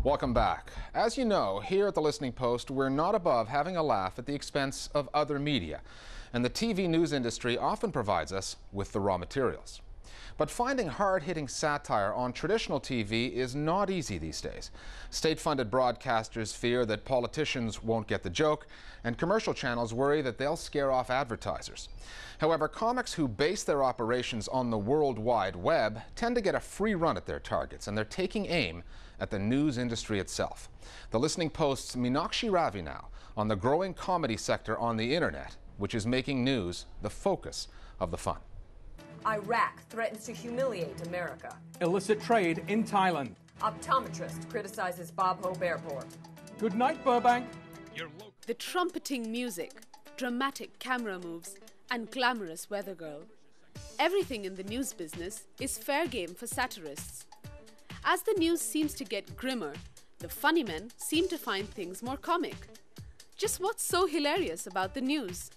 Welcome back. As you know, here at the Listening Post, we're not above having a laugh at the expense of other media. And the TV news industry often provides us with the raw materials. But finding hard-hitting satire on traditional TV is not easy these days. State-funded broadcasters fear that politicians won't get the joke, and commercial channels worry that they'll scare off advertisers. However, comics who base their operations on the World Wide Web tend to get a free run at their targets, and they're taking aim at the news industry itself. The Listening Post's Meenakshi Ravi now on the growing comedy sector on the internet, which is making news the focus of the fun. Iraq threatens to humiliate America. Illicit trade in Thailand. Optometrist criticizes Bob Hope Airport. Good night, Burbank. The trumpeting music, dramatic camera moves, and glamorous weather girl. Everything in the news business is fair game for satirists. As the news seems to get grimmer, the funny men seem to find things more comic. Just what's so hilarious about the news?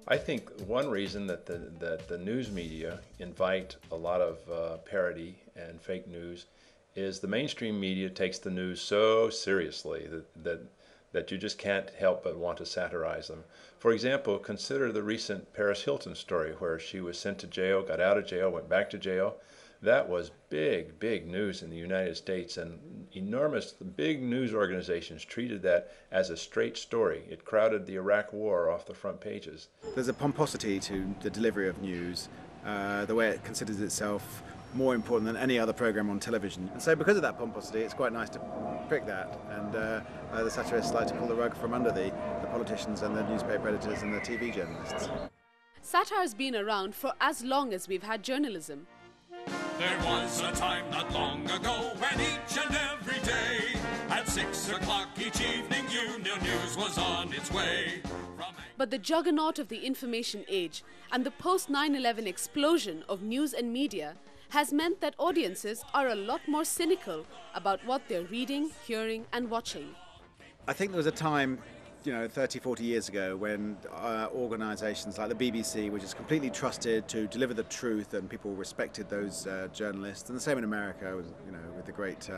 I think one reason that the news media invite a lot of parody and fake news is the mainstream media takes the news so seriously that you just can't help but want to satirize them. For example, consider the recent Paris Hilton story where she was sent to jail, got out of jail, went back to jail. That was big, big news in the United States, and big news organizations treated that as a straight story. It crowded the Iraq war off the front pages. There's a pomposity to the delivery of news, the way it considers itself more important than any other program on television. And so because of that pomposity, it's quite nice to prick that. And the satirists like to pull the rug from under the politicians and the newspaper editors and the TV journalists. Satire's been around for as long as we've had journalism. There was a time not long ago when each and every day at 6 o'clock each evening you knew news was on its way. But the juggernaut of the information age and the post-9/11 explosion of news and media has meant that audiences are a lot more cynical about what they're reading, hearing and watching. I think there was a time 30, 40 years ago when organisations like the BBC were just completely trusted to deliver the truth, and people respected those journalists. And the same in America, with the great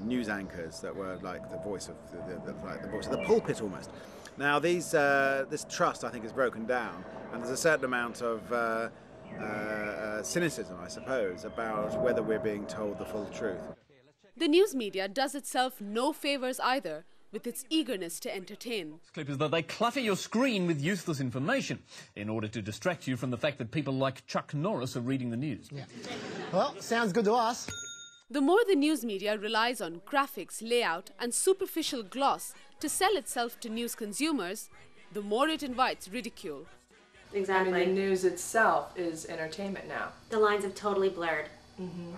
news anchors that were like the voice of the voice of the pulpit almost. Now this trust, I think, is broken down, and there's a certain amount of cynicism, I suppose, about whether we're being told the full truth. The news media does itself no favours either, with its eagerness to entertain. This clip is that they clutter your screen with useless information in order to distract you from the fact that people like Chuck Norris are reading the news. Yeah. Well, sounds good to us. The more the news media relies on graphics, layout and superficial gloss to sell itself to news consumers, the more it invites ridicule. Exactly. I mean, the news itself is entertainment now. The lines have totally blurred. Mm-hmm.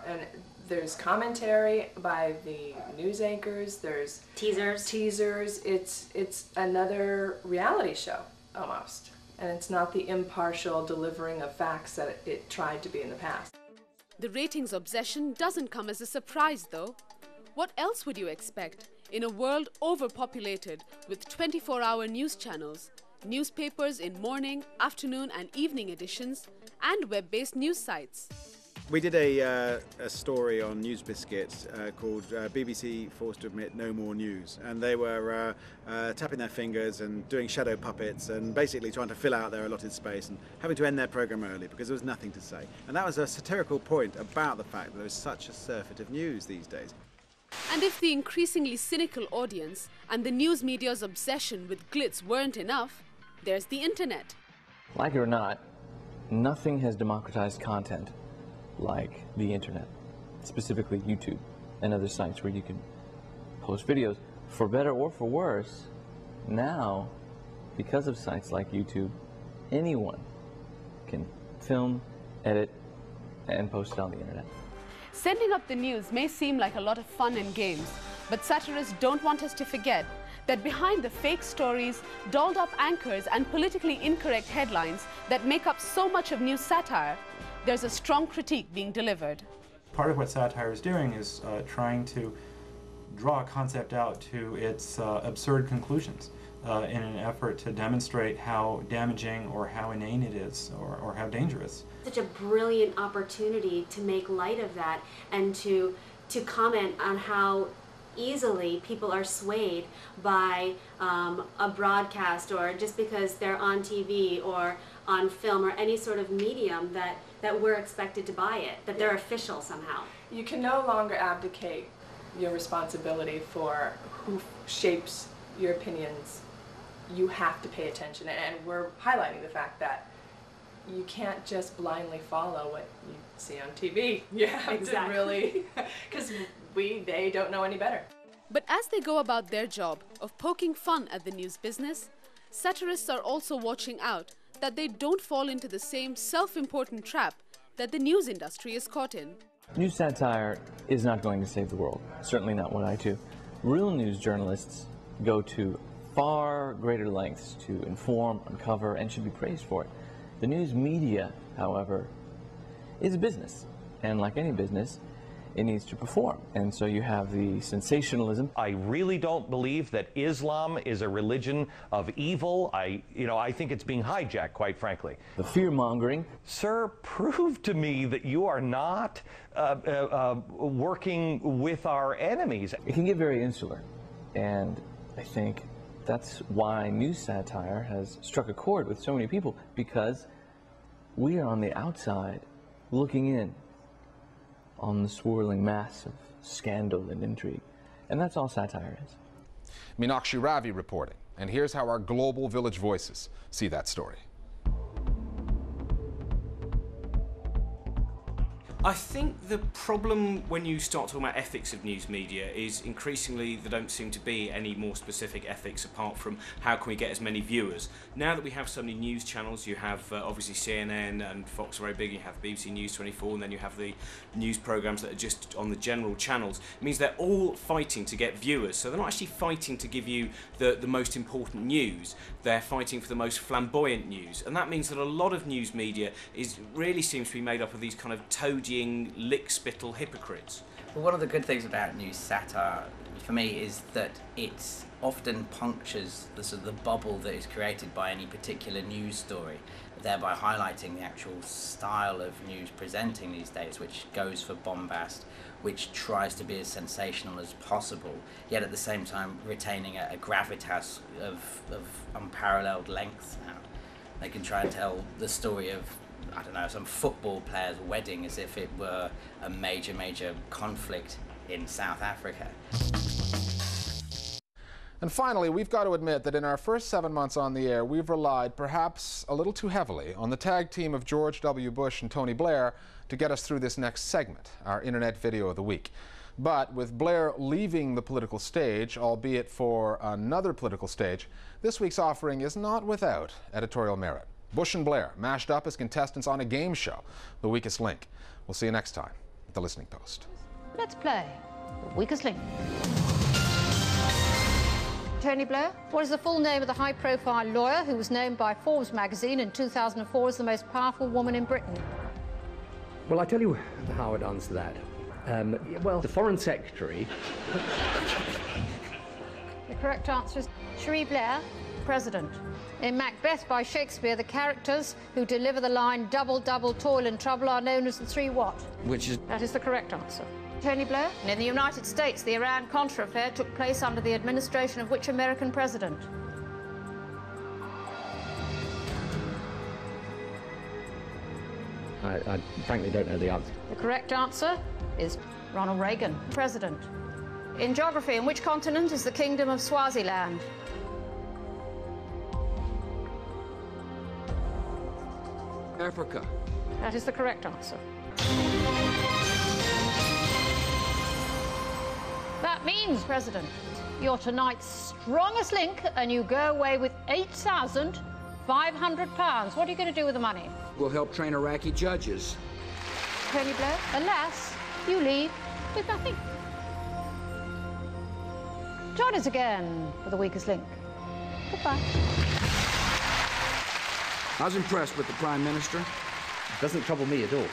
And there's commentary by the news anchors, there's teasers. It's another reality show, almost. And it's not the impartial delivering of facts that it tried to be in the past. The ratings obsession doesn't come as a surprise, though. What else would you expect in a world overpopulated with 24-hour news channels, newspapers in morning, afternoon and evening editions, and web-based news sites? We did a story on News Biscuit called BBC Forced to Admit No More News, and they were tapping their fingers and doing shadow puppets and basically trying to fill out their allotted space and having to end their programme early because there was nothing to say. And that was a satirical point about the fact that there is such a surfeit of news these days. And if the increasingly cynical audience and the news media's obsession with glitz weren't enough, there's the internet. Like it or not, nothing has democratized content like the internet, specifically YouTube and other sites where you can post videos. For better or for worse, now, because of sites like YouTube, anyone can film, edit, and post it on the internet. Sending up the news may seem like a lot of fun and games, but satirists don't want us to forget that behind the fake stories, dolled-up anchors, and politically incorrect headlines that make up so much of news satire, there's a strong critique being delivered. Part of what satire is doing is trying to draw a concept out to its absurd conclusions in an effort to demonstrate how damaging or how inane it is or how dangerous. Such a brilliant opportunity to make light of that and to to comment on how easily people are swayed by a broadcast, or just because they're on TV or on film or any sort of medium that we're expected to buy it, that they're official somehow. You can no longer abdicate your responsibility for who shapes your opinions. You have to pay attention, and we're highlighting the fact that you can't just blindly follow what you see on TV. You have to really, because they don't know any better. But as they go about their job of poking fun at the news business, satirists are also watching out that they don't fall into the same self-important trap that the news industry is caught in. News satire is not going to save the world, certainly not what I do. Real news journalists go to far greater lengths to inform, uncover, and should be praised for it. The news media, however, is a business, and like any business, it needs to perform. And so you have the sensationalism. I really don't believe that Islam is a religion of evil. I think it's being hijacked, quite frankly. The fear-mongering. Sir, prove to me that you are not working with our enemies. It can get very insular, and I think that's why news satire has struck a chord with so many people, because we are on the outside looking in on the swirling mass of scandal and intrigue. And that's all satire is. Meenakshi Ravi reporting. And here's how our global Village Voices see that story. I think the problem when you start talking about ethics of news media is increasingly there don't seem to be any more specific ethics apart from how can we get as many viewers. Now that we have so many news channels, you have obviously CNN and Fox are very big, you have BBC News 24, and then you have the news programmes that are just on the general channels. It means they're all fighting to get viewers, so they're not actually fighting to give you the most important news, they're fighting for the most flamboyant news, and that means that a lot of news media really seems to be made up of these kind of toady lick-spittle hypocrites. Well, one of the good things about news satire for me is that it often punctures the bubble that is created by any particular news story, thereby highlighting the actual style of news presenting these days, which goes for bombast, which tries to be as sensational as possible, yet at the same time retaining a gravitas of unparalleled length now. They can try and tell the story of, I don't know, some football player's wedding as if it were a major conflict in South Africa. And finally, we've got to admit that in our first 7 months on the air, we've relied perhaps a little too heavily on the tag team of George W. Bush and Tony Blair to get us through this next segment, our Internet Video of the Week. But with Blair leaving the political stage, albeit for another political stage, this week's offering is not without editorial merit. Bush and Blair mashed up as contestants on a game show, The Weakest Link. We'll see you next time at The Listening Post. Let's play The Weakest Link. Tony Blair, what is the full name of the high-profile lawyer who was named by Forbes magazine in 2004 as the most powerful woman in Britain? Well, I tell you how I'd answer that. Well, the Foreign Secretary. The correct answer is Cherie Blair, President. In Macbeth by Shakespeare, the characters who deliver the line double, double, toil and trouble are known as the three what? Which is? That is the correct answer. Tony Blair. In the United States, the Iran-Contra affair took place under the administration of which American president? I frankly don't know the answer. The correct answer is Ronald Reagan, President. In geography, in which continent is the Kingdom of Swaziland? Africa. That is the correct answer. That means, President, you're tonight's strongest link and you go away with £8,500. What are you going to do with the money? We'll help train Iraqi judges. Tony Blair, alas, you leave with nothing. Join us again for The Weakest Link. Goodbye. I was impressed with the Prime Minister. It doesn't trouble me at all.